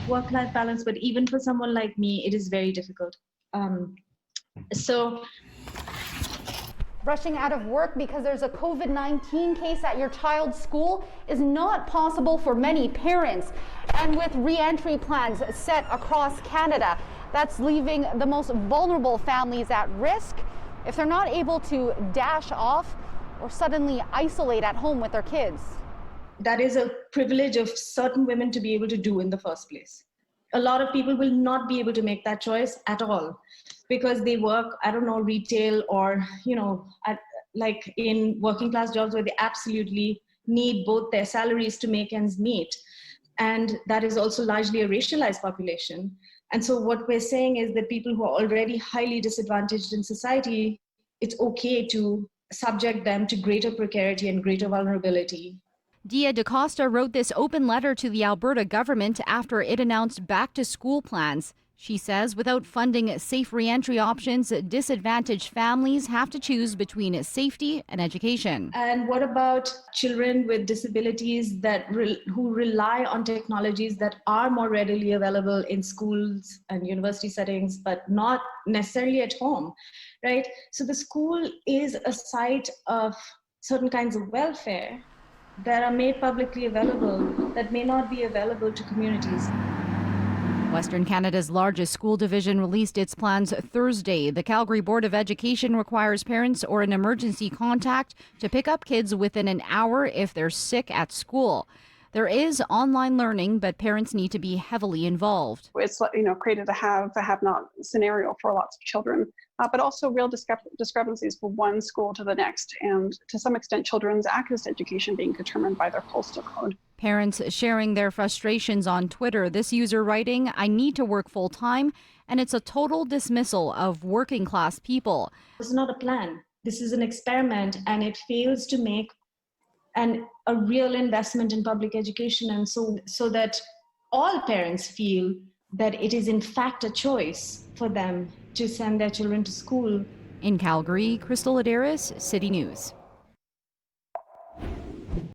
work-life balance, but even for someone like me, it is very difficult. So Rushing out of work because there's a COVID-19 case at your child's school is not possible for many parents. And with re-entry plans set across Canada, that's leaving the most vulnerable families at risk if they're not able to dash off or suddenly isolate at home with their kids. that is a privilege of certain women to be able to do in the first place. A lot of people will not be able to make that choice at all because they work, I don't know, retail or, like in working class jobs where they absolutely need both their salaries to make ends meet. And that is also largely a racialized population. And so what we're saying is that people who are already highly disadvantaged in society, it's okay to subject them to greater precarity and greater vulnerability. Dia DaCosta wrote this open letter to the Alberta government after it announced back-to-school plans. She says without funding safe re-entry options, disadvantaged families have to choose between safety and education. And what about children with disabilities who rely on technologies that are more readily available in schools and university settings, but not necessarily at home, right? So the school is a site of certain kinds of welfare that are made publicly available that may not be available to communities. Western Canada's largest school division released its plans Thursday. The Calgary Board of Education requires parents or an emergency contact to pick up kids within an hour if they're sick at school. There is online learning, but parents need to be heavily involved. It's created a have-not scenario for lots of children, but also real discrepancies from one school to the next, and to some extent children's access to education being determined by their postal code. Parents sharing their frustrations on Twitter. This user writing, "I need to work full time, and it's a total dismissal of working class people." This is not a plan. This is an experiment, and it fails to make a real investment in public education, and so that all parents feel that it is in fact a choice for them to send their children to school. In Calgary, Crystal Adaris, City News.